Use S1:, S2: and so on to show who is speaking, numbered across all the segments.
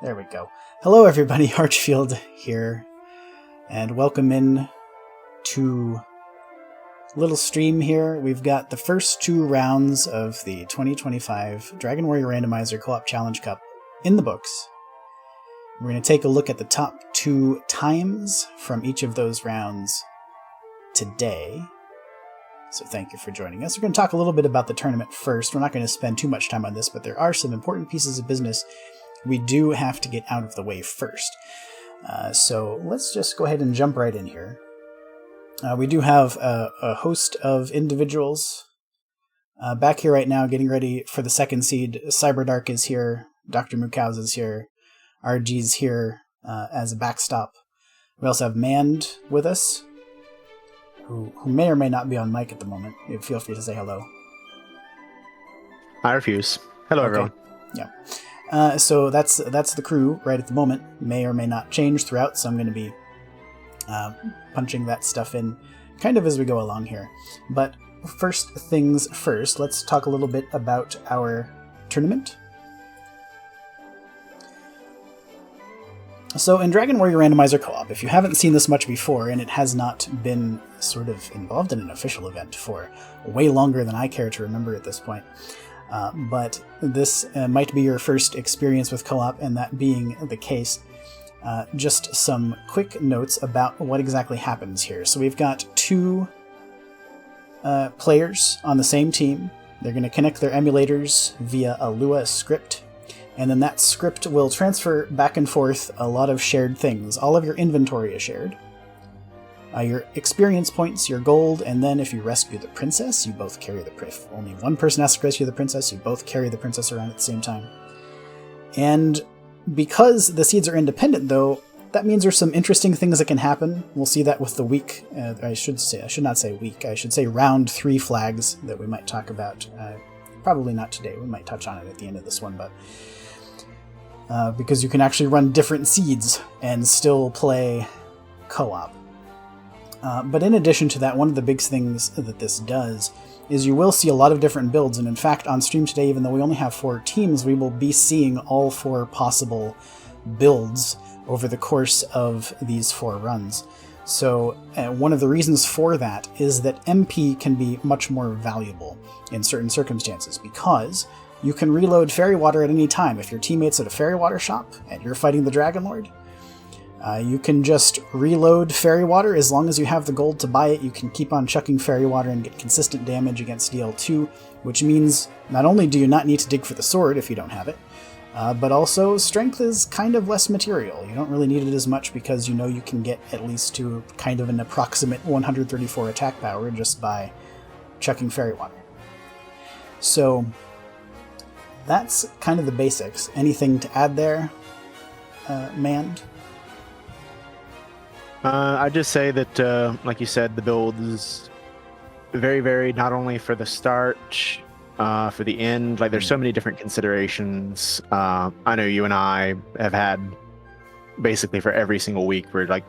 S1: There we go. Hello everybody, Archfield here, and welcome in to little stream here. We've got the first two rounds of the 2025 Dragon Warrior Randomizer Co-op Challenge Cup in the books. We're going to take a look at the top two times from each of those rounds today. So thank you for joining us. We're going to talk a little bit about the tournament first. We're not going to spend too much time on this, but there are some important pieces of business we do have to get out of the way first. So let's just go ahead and jump right in here. We do have a host of individuals back here right now getting ready for the second seed. Cyberdark is here, Dr. Mukaus is here, RG's here as a backstop. We also have Mand with us, who may or may not be on mic at the moment. Feel free to say hello.
S2: I refuse. Hello,
S1: okay.
S2: Everyone.
S1: Yeah. So that's the crew right at the moment. May or may not change throughout, so I'm going to be punching that stuff in kind of as we go along here. But first things first, let's talk a little bit about our tournament. So in Dragon Warrior Randomizer Co-op, if you haven't seen this much before, and it has not been sort of involved in an official event for way longer than I care to remember at this point, but this might be your first experience with co-op, and that being the case, just some quick notes about what exactly happens here. So we've got two players on the same team. They're going to connect their emulators via a Lua script, and then that script will transfer back and forth a lot of shared things. All of your inventory is shared. Your experience points, your gold, and then if you rescue the princess, you both carry the princess. Only one person has to rescue the princess, you both carry the princess around at the same time. And because the seeds are independent, though, that means there's some interesting things that can happen. We'll see that with the week, I should not say week, I should say round 3 flags that we might talk about. Probably not today, we might touch on it at the end of this one, but because you can actually run different seeds and still play co-op. But in addition to that, one of the big things that this does is you will see a lot of different builds, and in fact on stream today, even though we only have 4 teams, we will be seeing all 4 possible builds over the course of these 4 runs. So one of the reasons for that is that MP can be much more valuable in certain circumstances, because you can reload Fairy Water at any time. If your teammate's at a Fairy Water shop and you're fighting the Dragon Lord, you can just reload Fairy Water. As long as you have the gold to buy it, you can keep on chucking Fairy Water and get consistent damage against DL2, which means not only do you not need to dig for the sword if you don't have it, but also strength is kind of less material. You don't really need it as much because you know you can get at least to kind of an approximate 134 attack power just by chucking Fairy Water. So that's kind of the basics. Anything to add there, Mand?
S2: I'd just say that, like you said, the build is very varied, not only for the start, for the end. Like, there's so many different considerations. I know you and I have had, basically for every single week, we're like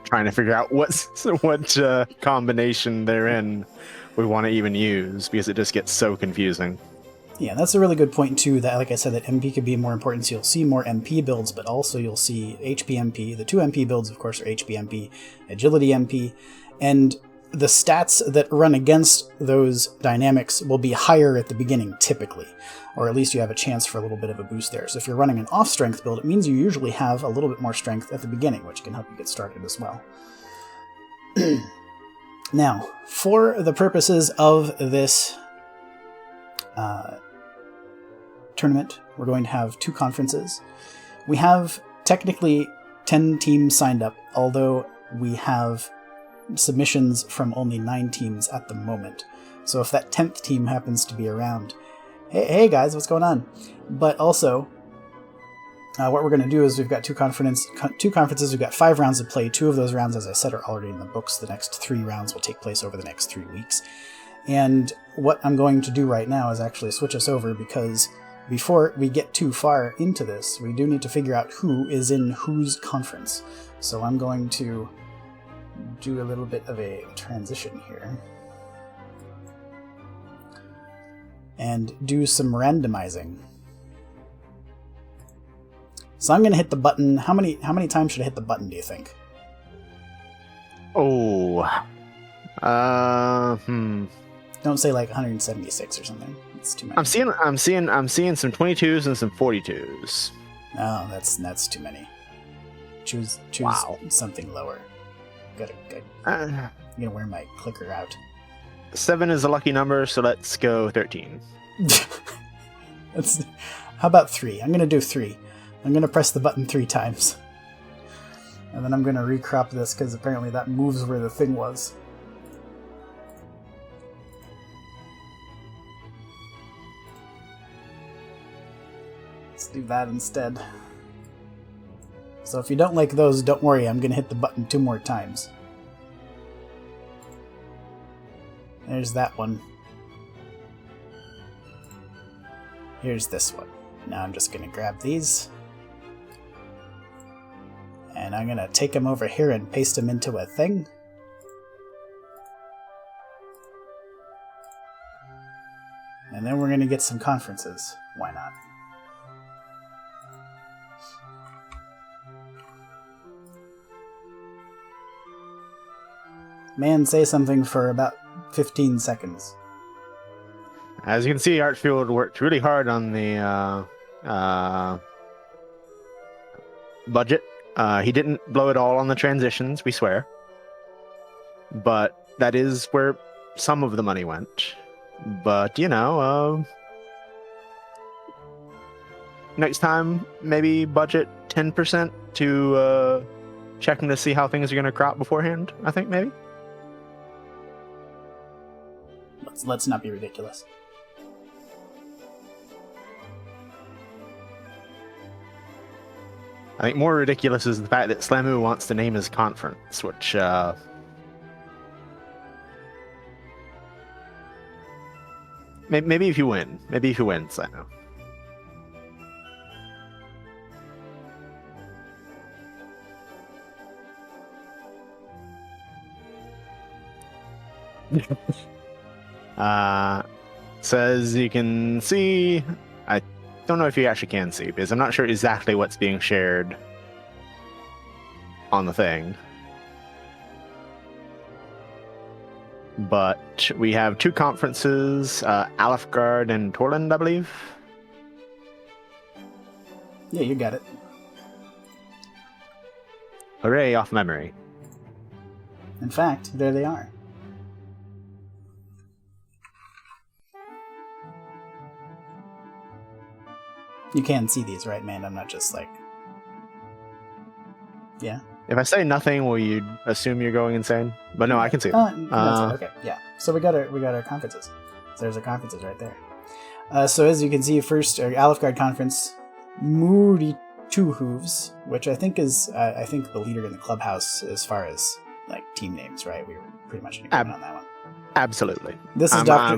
S2: trying to figure out what combination they're in we want to even use, because it just gets so confusing.
S1: Yeah, that's a really good point too, that like I said, that MP could be more important, so you'll see more MP builds, but also you'll see HP MP. The 2 MP builds, of course, are HP MP, Agility MP, and the stats that run against those dynamics will be higher at the beginning, typically, or at least you have a chance for a little bit of a boost there. So if you're running an off-strength build, it means you usually have a little bit more strength at the beginning, which can help you get started as well. Now, for the purposes of this tournament, we're going to have 2 conferences. We have technically 10 teams signed up, although we have submissions from only 9 teams at the moment. So if that 10th team happens to be around, hey guys, what's going on? But also, what we're going to do is we've got two conferences, we've got 5 rounds to play. 2 of those rounds, as I said, are already in the books. The next 3 rounds will take place over the next 3 weeks. And what I'm going to do right now is actually switch us over, because before we get too far into this, we do need to figure out who is in whose conference. So I'm going to do a little bit of a transition here and do some randomizing. So I'm going to hit the button. How many times should I hit the button, do you think?
S2: Oh.
S1: Don't say like 176 or something. It's too many.
S2: I'm seeing some 22s and some 42s.
S1: Oh, that's too many. Choose something lower. I'm gonna wear my clicker out.
S2: 7 is a lucky number, so let's go 13.
S1: How about 3? I'm gonna do 3. I'm gonna press the button 3 times. And then I'm gonna recrop this because apparently that moves where the thing was. Let's do that instead. So if you don't like those, don't worry, I'm gonna hit the button 2 more times. There's that one. Here's this one. Now I'm just gonna grab these. And I'm gonna take them over here and paste them into a thing. And then we're gonna get some conferences. Why not? Man, say something for about 15 seconds.
S2: As you can see, Artfield worked really hard on the budget. He didn't blow it all on the transitions, we swear. But that is where some of the money went. But, next time, maybe budget 10% to checking to see how things are going to crop beforehand, I think, maybe.
S1: Let's not be ridiculous.
S2: I think more ridiculous is the fact that Slamu wants to name his conference, which maybe if you win, Slamu. So as you can see, I don't know if you actually can see, because I'm not sure exactly what's being shared on the thing. But we have 2 conferences, Alfgard and Torland, I believe.
S1: Yeah, you got it.
S2: Hooray, off memory.
S1: In fact, there they are. You can see these, right, man? I'm not just like... Yeah?
S2: If I say nothing, will you assume you're going insane? But no, I can see them.
S1: Okay, yeah. So we got our conferences. So there's our conferences right there. So as you can see, first, our Alfgard conference, Moody Two Hooves, which I think is, I think the leader in the clubhouse as far as, like, team names, right? We were pretty much in agreement on that one.
S2: Absolutely.
S1: This is Dr.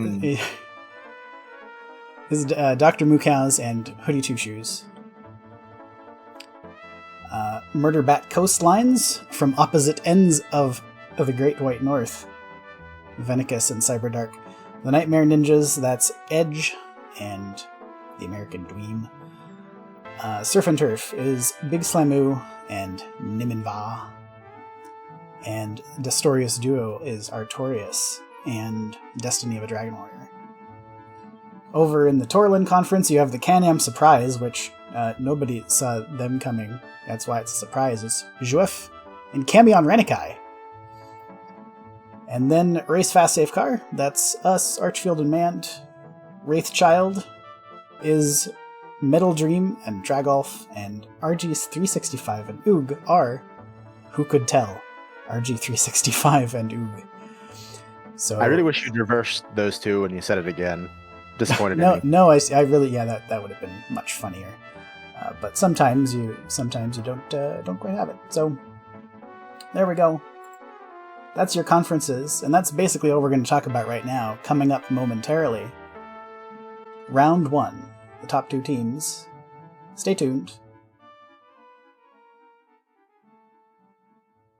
S1: This is Dr. Mookows and Hoodie Two Shoes. Murder Bat Coastlines from opposite ends of the Great White North. Venicus and Cyberdark. The Nightmare Ninjas, that's Edge and the American Dweem. Surf and Turf is Big Slamu and Niminva. And Destorius Duo is Artorius and Destiny of a Dragon Warrior. Over in the Torland Conference, you have the Can-Am Surprise, which nobody saw them coming. That's why it's a surprise. It's Juef and Camion Renikai. And then Race Fast Safe Car, that's us, Archfield and Mand. Wraithchild is Metal Dream and Dragolf, and RG's 365 and Oog are, who could tell, RG365 and Oog. So
S2: I really wish you'd reversed those two when you said it again. Disappointed in me.
S1: No, I really, yeah, that would have been much funnier. But sometimes you don't quite have it. So there we go. That's your conferences, and that's basically all we're going to talk about right now. Coming up momentarily, round 1, the top 2 teams. Stay tuned.